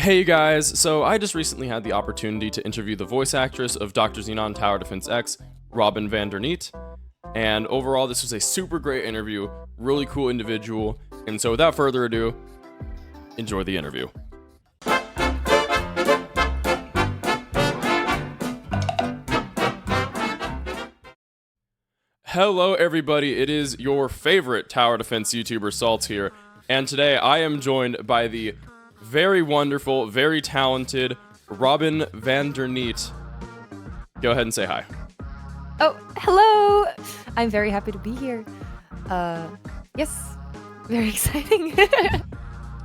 Hey guys, so I just recently had the opportunity to interview the voice actress of Dr. Xenon Tower Defense X, Robin van der Neet, and overall this was a super great interview, really cool individual, and so without further ado, enjoy the interview. Hello everybody, it is your favorite tower defense YouTuber Salt here, and today I am joined by the very wonderful, very talented Robin van der Neet. Go ahead and say hi. Oh, hello! I'm very happy to be here. Yes, very exciting.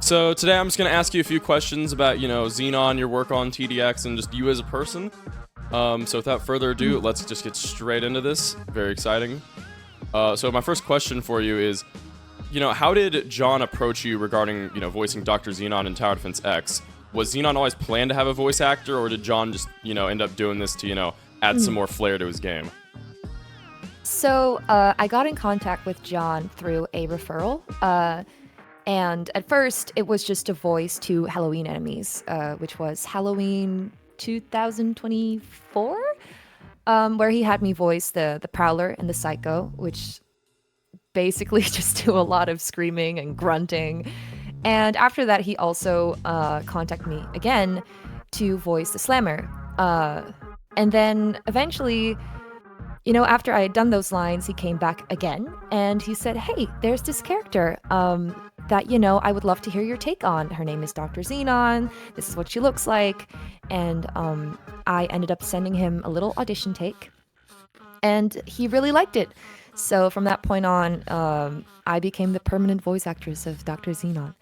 So today I'm just going to ask you a few questions about, Xenon, your work on TDX, and just you as a person. So without further ado, let's just get straight into this. Very exciting. So my first question for you is, how did John approach you regarding, voicing Dr. Xenon in Tower Defense X? Was Xenon always planned to have a voice actor, or did John just, end up doing this to, add some more flair to his game? So I got in contact with John through a referral. And at first, it was just a voice to Halloween enemies, which was Halloween 2024, where he had me voice the Prowler and the Psycho, which basically just do a lot of screaming and grunting. And after that, he also contacted me again to voice the Slammer. And then eventually, after I had done those lines, he came back again and he said, hey, there's this character that, I would love to hear your take on. Her name is Dr. Xenon. This is what she looks like. And I ended up sending him a little audition take, and he really liked it. So from that point on, I became the permanent voice actress of Dr. Xenon.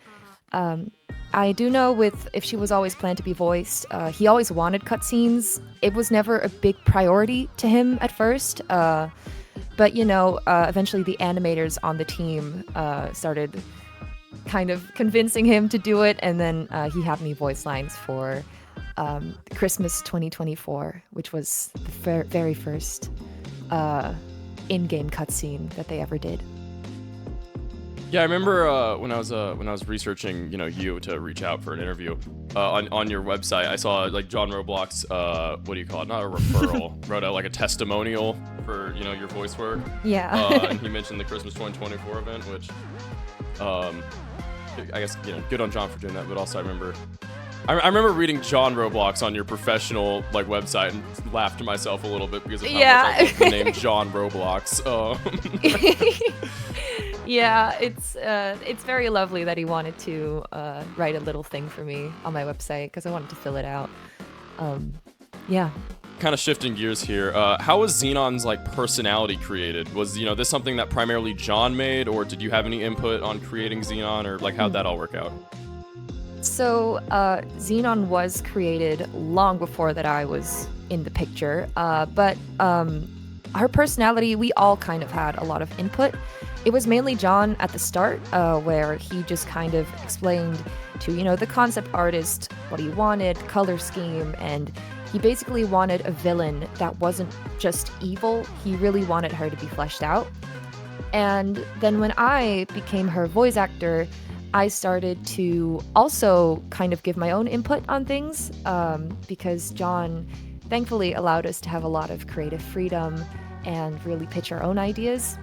I do know if she was always planned to be voiced, he always wanted cutscenes. It was never a big priority to him at first. But, eventually the animators on the team started kind of convincing him to do it. And then he had me voice lines for Christmas 2024, which was the very first in-game cutscene that they ever did. Yeah, I remember when I was researching, you to reach out for an interview on your website. I saw John Roblox, what do you call it? Not a referral, wrote out a testimonial for your voice work. Yeah. And he mentioned the Christmas 2024 event, which I guess good on John for doing that. But also I remember reading John Roblox on your professional website and laughed to myself a little bit because of how much I love the name John Roblox. Yeah, it's very lovely that he wanted to write a little thing for me on my website because I wanted to fill it out. Yeah. Kind of shifting gears here. How was Xenon's personality created? Was this something that primarily John made, or did you have any input on creating Xenon, or how'd that all work out? So Xenon was created long before that I was in the picture, but her personality, we all kind of had a lot of input. It was mainly John at the start, where he just kind of explained to, the concept artist what he wanted, color scheme, and he basically wanted a villain that wasn't just evil. He really wanted her to be fleshed out. And then when I became her voice actor, I started to also kind of give my own input on things, because John thankfully allowed us to have a lot of creative freedom and really pitch our own ideas.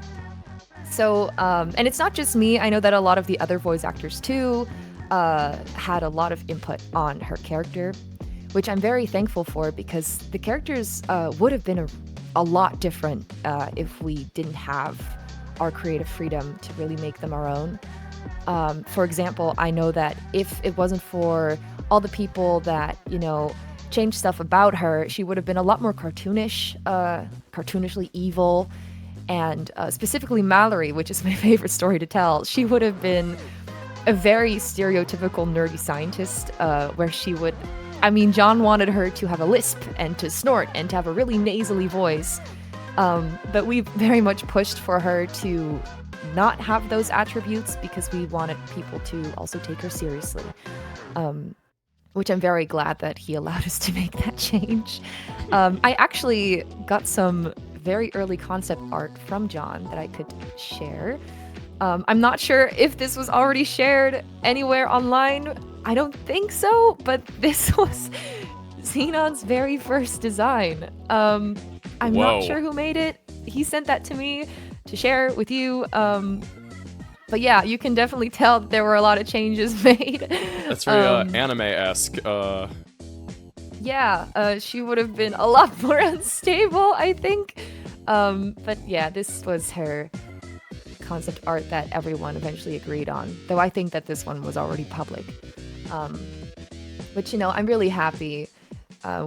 So, and it's not just me. I know that a lot of the other voice actors too had a lot of input on her character, which I'm very thankful for, because the characters would have been a lot different if we didn't have our creative freedom to really make them our own. For example, I know that if it wasn't for all the people that, changed stuff about her, she would have been a lot more cartoonishly evil. And specifically Mallory, which is my favorite story to tell, she would have been a very stereotypical nerdy scientist, where she would... John wanted her to have a lisp and to snort and to have a really nasally voice. But we very much pushed for her to not have those attributes because we wanted people to also take her seriously. Which I'm very glad that he allowed us to make that change. I actually got some very early concept art from John that I could share. I'm not sure if this was already shared anywhere online. I don't think so, but this was Xenon's very first design. I'm Whoa. not sure who made it. He sent that to me to share with you. But yeah, you can definitely tell that there were a lot of changes made. That's very anime-esque. Yeah, she would have been a lot more unstable, I think. But yeah, this was her concept art that everyone eventually agreed on. Though I think that this one was already public. But I'm really happy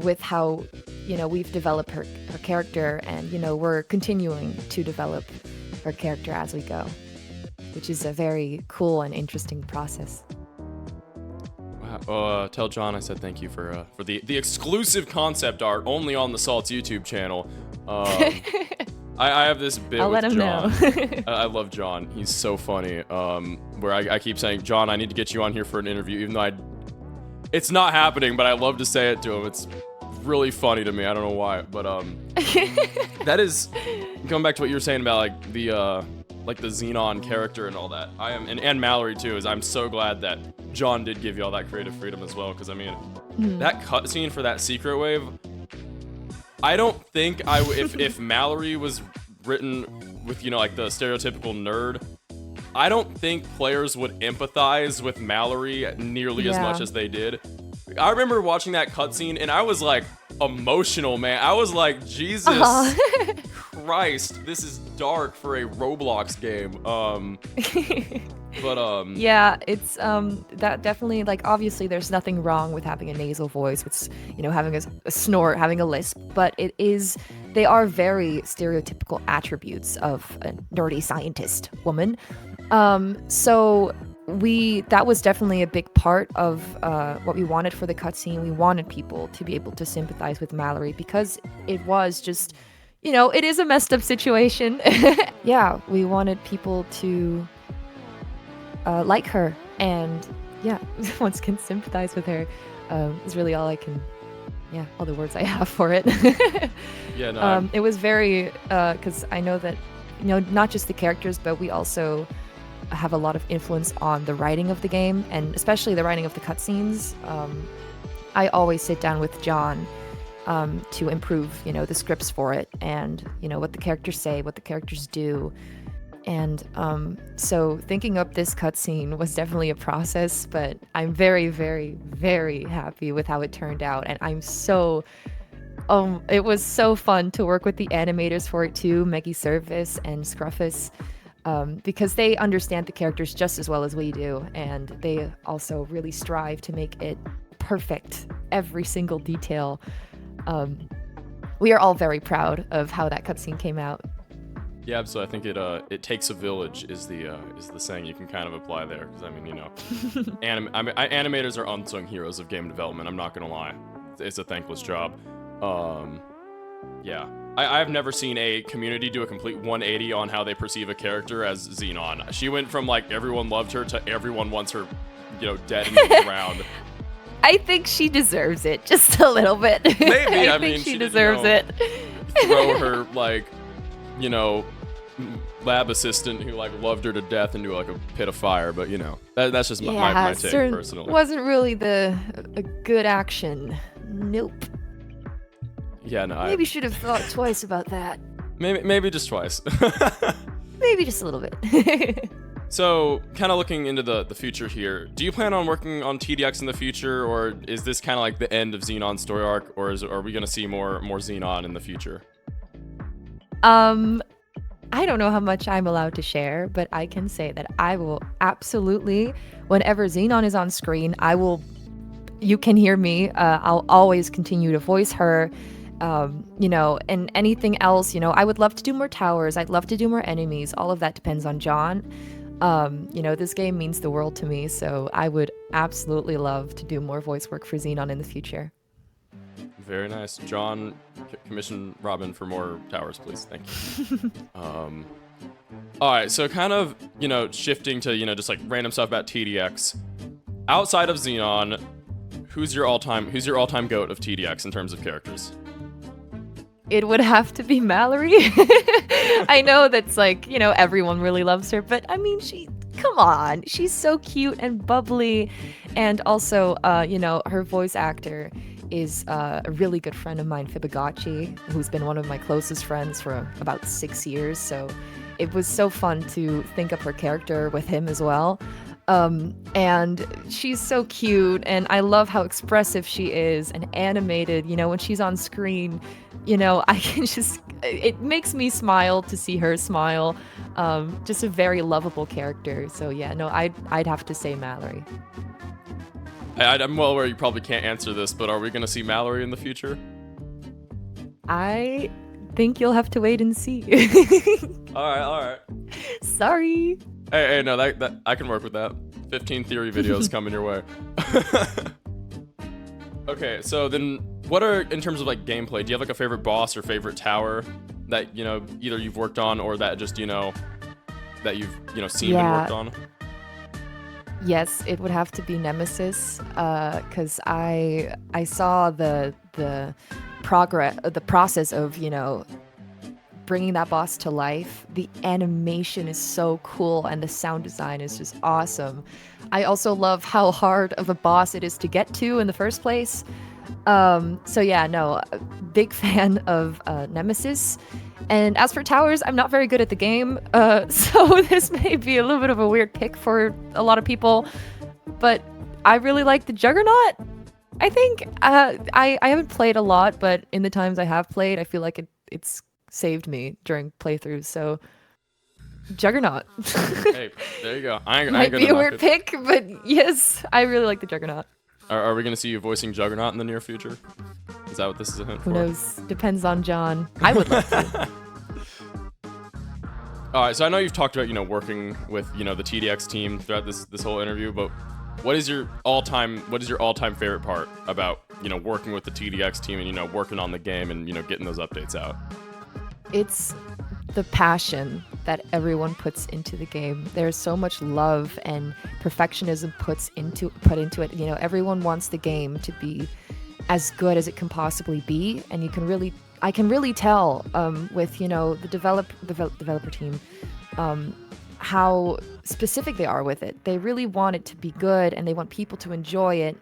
with how we've developed her character, and we're continuing to develop her character as we go, which is a very cool and interesting process. Wow. Tell John I said thank you for the exclusive concept art only on the Salt's YouTube channel. I have this bit I'll with let him John. know. I love John. He's so funny. Where I keep saying, John, I need to get you on here for an interview, even though it's not happening, but I love to say it to him. It's really funny to me. I don't know why, but that is going back to what you were saying about like the Xenon character and all that. I am, and Mallory too. I'm so glad that John did give you all that creative freedom as well, because I mean, that cutscene for that secret wave. I don't think if Mallory was written with like the stereotypical nerd, I don't think players would empathize with Mallory nearly as much as they did. I remember watching that cutscene and I was like emotional, man. I was like, Jesus Christ, this is dark for a Roblox game. Yeah, it's that definitely, like, obviously there's nothing wrong with having a nasal voice, with having a snort, having a lisp, but they are very stereotypical attributes of a nerdy scientist woman. So that was definitely a big part of what we wanted for the cutscene. We wanted people to be able to sympathize with Mallory because it was just, it is a messed up situation. Yeah, we wanted people to like her, and yeah, once again sympathize with her is really all the words I have for it. Yeah, no. It was very because I know that not just the characters, but we also have a lot of influence on the writing of the game, and especially the writing of the cutscenes. I always sit down with John to improve, the scripts for it, and what the characters say, what the characters do. And so thinking up this cutscene was definitely a process, but I'm very, very, very happy with how it turned out, and I'm so it was so fun to work with the animators for it too, Meggie Service and Scruffus. Because they understand the characters just as well as we do, and they also really strive to make it perfect, every single detail. We are all very proud of how that cutscene came out. Yeah, so I think it takes a village is the saying you can kind of apply there, because I mean, animators are unsung heroes of game development. I'm not gonna lie, it's a thankless job. Yeah. I've never seen a community do a complete 180 on how they perceive a character as Xenon. She went from like everyone loved her to everyone wants her, dead in the ground. I think she deserves it just a little bit. Maybe. I think mean, she deserves it. Throw her like, lab assistant who like loved her to death into like a pit of fire, but that's just my take personally. Wasn't really a good action. Nope. Yeah, no. Maybe should have thought twice about that. Maybe just twice. Maybe just a little bit. So, kind of looking into the future here, do you plan on working on TDX in the future, or is this kind of like the end of Xenon's story arc, or are we going to see more Xenon in the future? I don't know how much I'm allowed to share, but I can say that I will absolutely, whenever Xenon is on screen, you can hear me. I'll always continue to voice her. And anything else, I would love to do more towers. I'd love to do more enemies. All of that depends on John. This game means the world to me, so I would absolutely love to do more voice work for Xenon in the future. Very nice. John, commission Robin for more towers, please. Thank you. All right, so kind of, shifting to, just like random stuff about TDX. Outside of Xenon, who's your all-time GOAT of TDX in terms of characters? It would have to be Mallory. I know that's like, everyone really loves her, but I mean, Come on, she's so cute and bubbly, and also, her voice actor is a really good friend of mine, Fibogacci, who's been one of my closest friends for about 6 years. So it was so fun to think up her character with him as well. And she's so cute, and I love how expressive she is and animated. When she's on screen, I can it makes me smile to see her smile. Just a very lovable character. So yeah, no, I'd have to say Mallory. I'm well aware you probably can't answer this, but are we going to see Mallory in the future? I think you'll have to wait and see. All right. Sorry. Hey, no, that I can work with that. 15 theory videos coming your way. Okay, so then what are, in terms of like gameplay, do you have like a favorite boss or favorite tower that, either you've worked on or that just, that you've, seen and worked on? Yes, it would have to be Nemesis, because I saw the process of, bringing that boss to life. The animation is so cool and the sound design is just awesome. I also love how hard of a boss it is to get to in the first place. So yeah, no, big fan of Nemesis. And as for towers, I'm not very good at the game, so this may be a little bit of a weird pick for a lot of people, but I really like the Juggernaut. I think I haven't played a lot, but in the times I have played, I feel like it's saved me during playthroughs, so Juggernaut. Hey, there you go. Might be a weird pick, but yes, I really like the Juggernaut. Are we going to see you voicing Juggernaut in the near future? Is that what this is a hint for? Who knows? Depends on John. I would love to. All right, so I know you've talked about, working with, the TDX team throughout this whole interview, but what is your all-time favorite part about, working with the TDX team and, working on the game and, getting those updates out? It's the passion that everyone puts into the game. There's so much love and perfectionism put into it. Everyone wants the game to be as good as it can possibly be, and I can really tell with the developer team how specific they are with it. They really want it to be good, and they want people to enjoy it.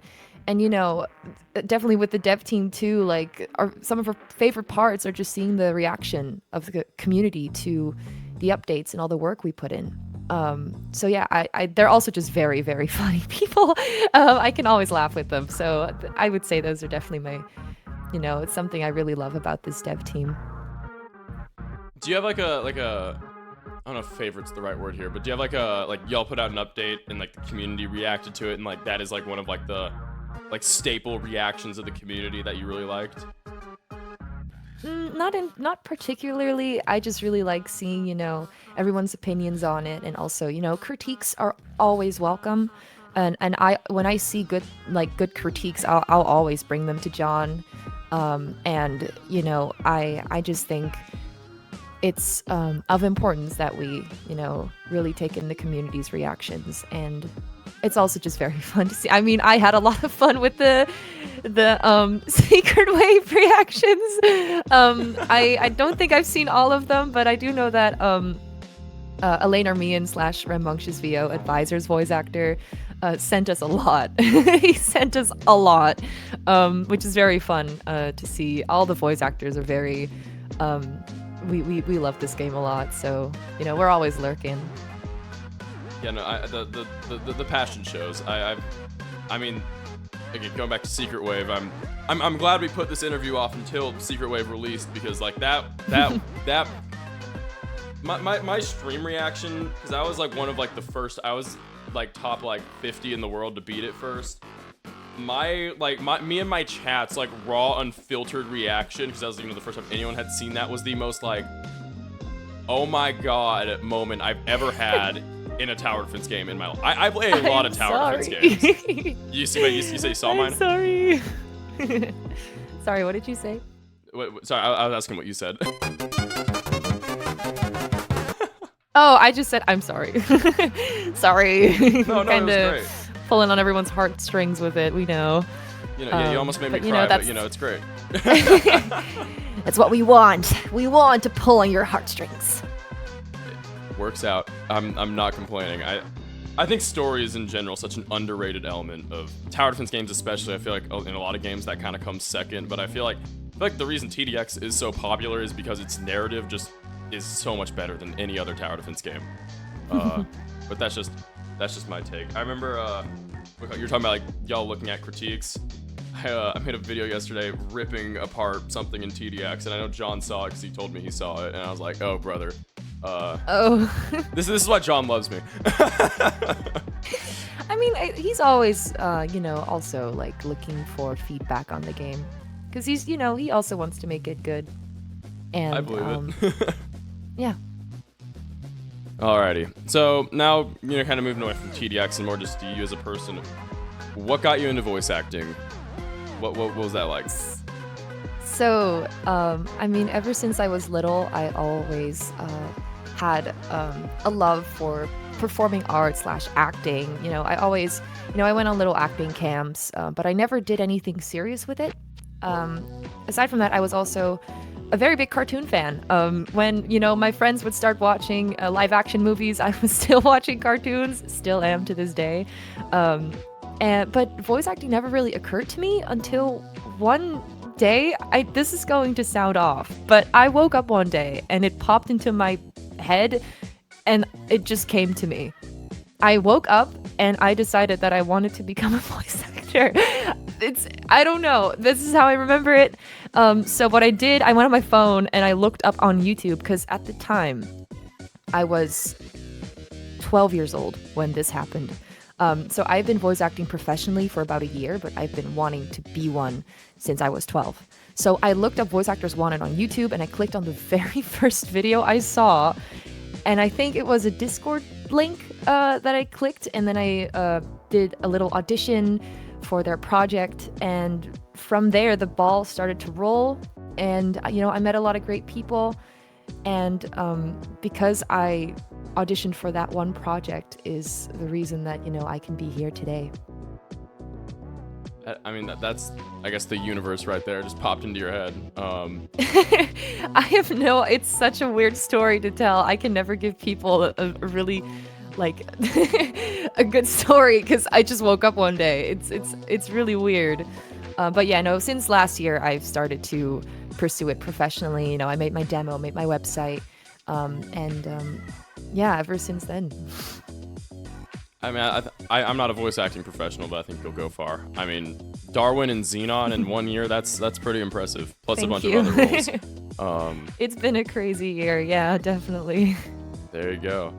And definitely with the dev team too, like some of our favorite parts are just seeing the reaction of the community to the updates and all the work we put in. So yeah, they're also just very, very funny people. I can always laugh with them. So I would say those are definitely my, it's something I really love about this dev team. Do you have like a I don't know if favorite's the right word here, but do you have like y'all put out an update and like the community reacted to it, and like that is like one of like the staple reactions of the community that you really liked? Not particularly. I just really like seeing, everyone's opinions on it, and also, critiques are always welcome. And when I see good critiques, I'll always bring them to John. And I just think it's of importance that we, really take in the community's reactions, and it's also just very fun to see. I mean, I had a lot of fun with the Secret Wave reactions. I don't think I've seen all of them, but I do know that Elaine Armian / Rambunctious VO Advisor's voice actor sent us a lot. He sent us a lot, which is very fun to see. All the voice actors are very we love this game a lot, so we're always lurking. Yeah, no, the passion shows. I mean, again, going back to Secret Wave, I'm glad we put this interview off until Secret Wave released, because like that my stream reaction, because I was like one of like the first, I was like top like 50 in the world to beat it first. Me and my chat's like raw unfiltered reaction, because that was the first time anyone had seen that, was the most like, oh my god moment I've ever had in a tower defense game in my life. I play a lot of tower defense games. You say you saw mine? I'm sorry. Sorry, what did you say? Wait, sorry, I was asking what you said. Oh, I just said I'm sorry. Sorry. No, it was great. Pulling on everyone's heartstrings with it, we know. You almost made me cry, but it's great. That's what we want. We want to pull on your heartstrings. Works out. I'm not complaining. I think story is in general such an underrated element of tower defense games, especially. I feel like in a lot of games that kind of comes second, but I feel like the reason TDX is so popular is because its narrative just is so much better than any other tower defense game. But that's just my take. I remember you were talking about like y'all looking at critiques. I made a video yesterday ripping apart something in TDX, and I know John saw it because he told me he saw it, and I was like, oh brother. Oh. This is why John loves me. I mean, he's always, also like looking for feedback on the game, because he's, he also wants to make it good. And I believe it. Yeah. Alrighty. So now kind of moving away from TDX and more just to you as a person. What got you into voice acting? What was that like? So, I mean, ever since I was little, I always had a love for performing arts / acting. I always, I went on little acting camps, but I never did anything serious with it. Aside from that, I was also a very big cartoon fan. When, my friends would start watching live action movies, I was still watching cartoons, still am to this day. But voice acting never really occurred to me until one day. This is going to sound off, but I woke up one day and it popped into my head and it just came to me. I woke up and I decided that I wanted to become a voice actor. I don't know. This is how I remember it. So what I did, I went on my phone and I looked up on YouTube, because at the time I was 12 years old when this happened. So I've been voice acting professionally for about a year, but I've been wanting to be one since I was 12. So I looked up voice actors wanted on YouTube and I clicked on the very first video I saw. And I think it was a Discord link that I clicked, and then I did a little audition for their project. And from there, the ball started to roll. And, I met a lot of great people. And because I auditioned for that one project is the reason that, I can be here today. I mean, that's, I guess, the universe right there just popped into your head. It's such a weird story to tell. I can never give people a really, a good story, because I just woke up one day. It's really weird. But yeah, no, since last year, I've started to pursue it professionally. I made my demo, made my website, yeah, ever since then. I mean, I'm not a voice acting professional, but I think you'll go far. I mean, Darwin and Xenon in 1 year, that's pretty impressive. Plus Thank a bunch you. of other roles. It's been a crazy year, yeah, definitely. There you go.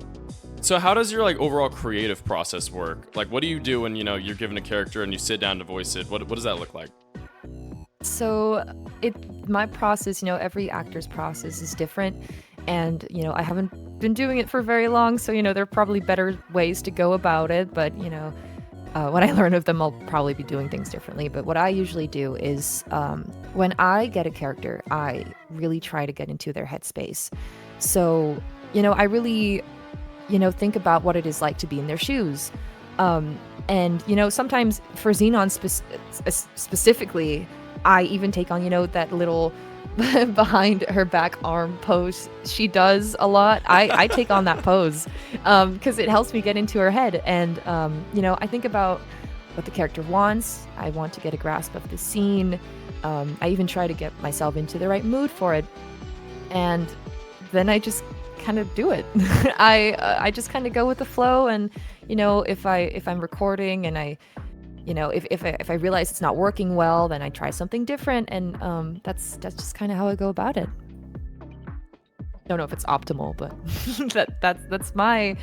So how does your overall creative process work? What do you do when, you're given a character and you sit down to voice it? What does that look like? So my process, every actor's process is different. And, I haven't been doing it for very long, so, there are probably better ways to go about it. But, when I learn of them, I'll probably be doing things differently. But what I usually do is when I get a character, I really try to get into their headspace. So, I really, think about what it is like to be in their shoes. And, sometimes for Xenon specifically, I even take on, that little behind her back arm pose she does a lot. I take on that pose because it helps me get into her head. And, I think about what the character wants. I want to get a grasp of the scene. I even try to get myself into the right mood for it. And then I just kind of do it. I just kind of go with the flow. And, if I'm recording and if I realize it's not working well, then I try something different, and that's just kind of how I go about it. Don't know if it's optimal, but that's my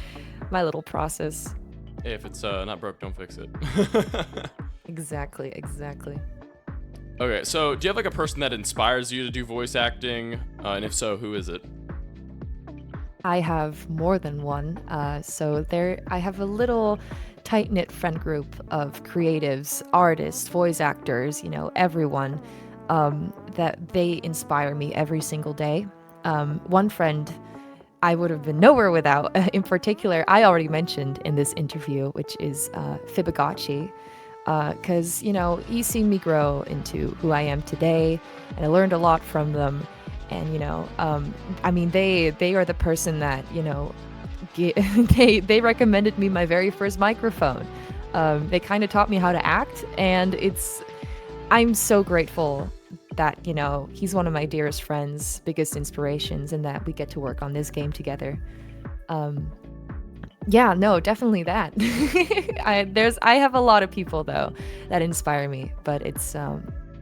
little process. Hey, if it's not broke, don't fix it. Exactly. Okay, so do you have a person that inspires you to do voice acting? And if so, who is it? I have more than one. I have a little tight-knit friend group of creatives, artists, voice actors, everyone, that they inspire me every single day. One friend I would have been nowhere without, in particular, I already mentioned in this interview, which is Fibogacci, because, he's seen me grow into who I am today, and I learned a lot from them. And, they are the person that, they recommended me my very first microphone. They kind of taught me how to act, and I'm so grateful that, you know, he's one of my dearest friends, biggest inspirations, and that we get to work on this game together. Yeah, no, definitely that. I have a lot of people though that inspire me, but it's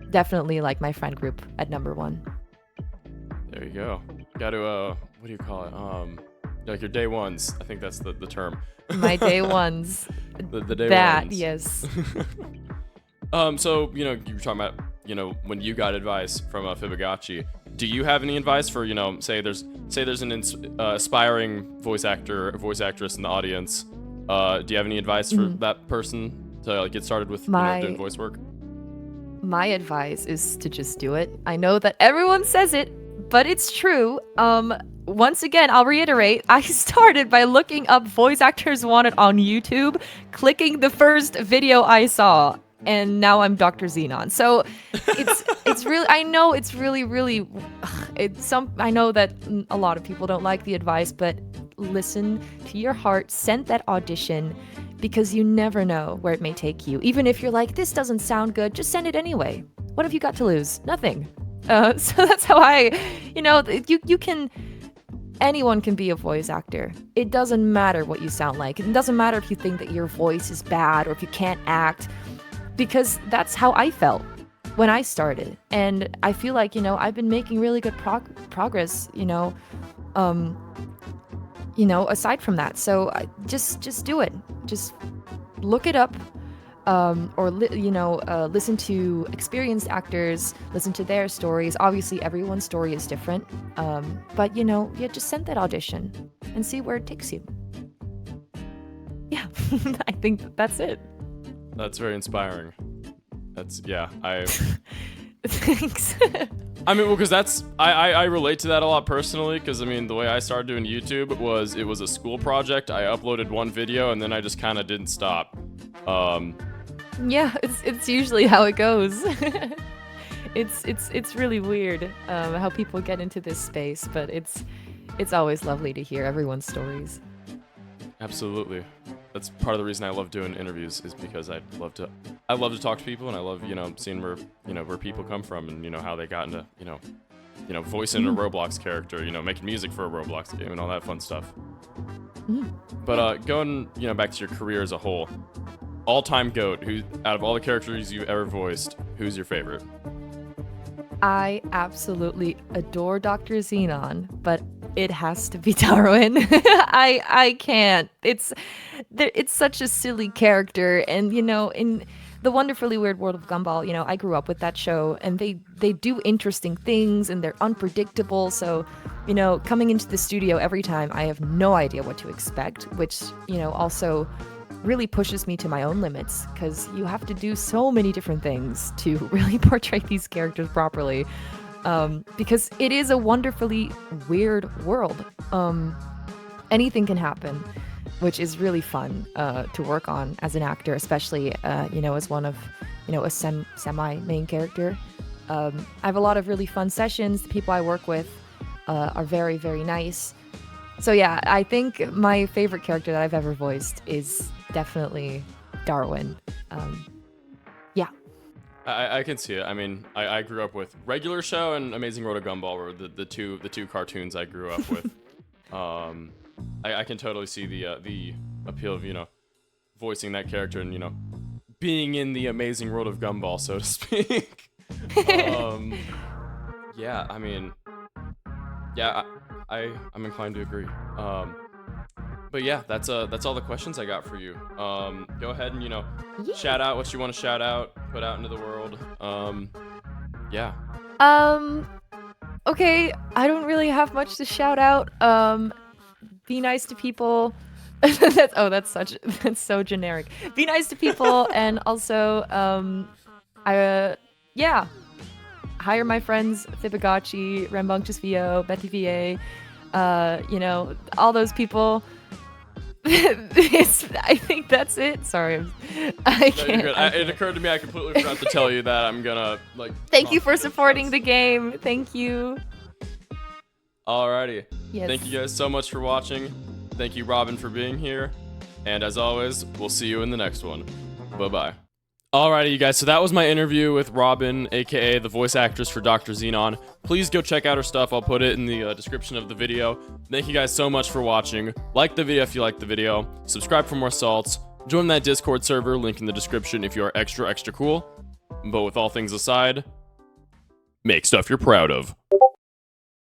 definitely like my friend group at number one. There you go. Got to what do you call it? Like your day ones. I think that's the term. My day ones. the day that, ones. yes. So, you know, you were talking about, you know, when you got advice from Fibogacci. Do you have any advice for, you know, say there's an aspiring voice actor or voice actress in the audience? Do you have any advice for that person to like, get started with doing voice work? My advice is to just do it. I know that everyone says it, but it's true. Once again, I'll reiterate, I started by looking up voice actors wanted on YouTube, clicking the first video I saw, and now I'm Dr. Xenon. So it's really, I know it's really I know that a lot of people don't like the advice, but listen to your heart, send that audition, because you never know where it may take you. Even if you're like, this doesn't sound good, just send it anyway. What have you got to lose? Nothing. So that's how anyone can be a voice actor. It doesn't matter what you sound like. It doesn't matter if you think that your voice is bad or if you can't act, because that's how I felt when I started. And I feel like, you know, I've been making really good progress, aside from that. So just do it. Just look it up, listen to experienced actors, listen to their stories. Obviously, everyone's story is different, but just send that audition and see where it takes you. Yeah, I think that's it. That's very inspiring. Thanks. I mean, well, because I relate to that a lot personally, because, I mean, the way I started doing YouTube it was a school project. I uploaded one video, and then I just kind of didn't stop. Yeah, it's usually how it goes. It's really weird how people get into this space, but it's always lovely to hear everyone's stories. Absolutely. That's part of the reason I love doing interviews, is because I love to talk to people, and I love, seeing where people come from, and, how they got into, voicing a Roblox character, making music for a Roblox game and all that fun stuff. But going, back to your career as a whole, all-time GOAT, who out of all the characters you've ever voiced, who's your favorite? I absolutely adore Dr. Xenon, but it has to be Darwin. I can't. It's such a silly character, and in the wonderfully weird world of Gumball, I grew up with that show, and they do interesting things, and they're unpredictable. So, coming into the studio every time, I have no idea what to expect, which also really pushes me to my own limits, because you have to do so many different things to really portray these characters properly. Because it is a wonderfully weird world. Anything can happen, which is really fun to work on as an actor, especially as one of a semi-main character. I have a lot of really fun sessions. The people I work with are very, very nice. So yeah, I think my favorite character that I've ever voiced is definitely Darwin. Yeah. I can see it. I mean, I grew up with regular show and Amazing World of Gumball were the two cartoons I grew up with. I can totally see the appeal of voicing that character and being in the Amazing World of Gumball, so to speak. Yeah, I mean, yeah, I'm inclined to agree. But yeah, that's all the questions I got for you. Go ahead and shout out what you want to shout out, put out into the world. Yeah. Okay, I don't really have much to shout out. Be nice to people. That's so generic. Be nice to people, and also hire my friends Fibogacci, Rambunctious VO, Betty VA, all those people. I think that's it. Sorry, I can't. It occurred to me I completely forgot to tell you that I'm gonna Thank you for supporting the game. Thank you. Alrighty. Yes. Thank you guys so much for watching. Thank you, Robin, for being here. And as always, we'll see you in the next one. Bye-bye. Alrighty, you guys, so that was my interview with Robin, aka the voice actress for Dr. Xenon. Please go check out her stuff. I'll put it in the description of the video. Thank you guys so much for watching. Like the video if you liked the video. Subscribe for more salts. Join that Discord server, link in the description if you are extra cool. But with all things aside, make stuff you're proud of.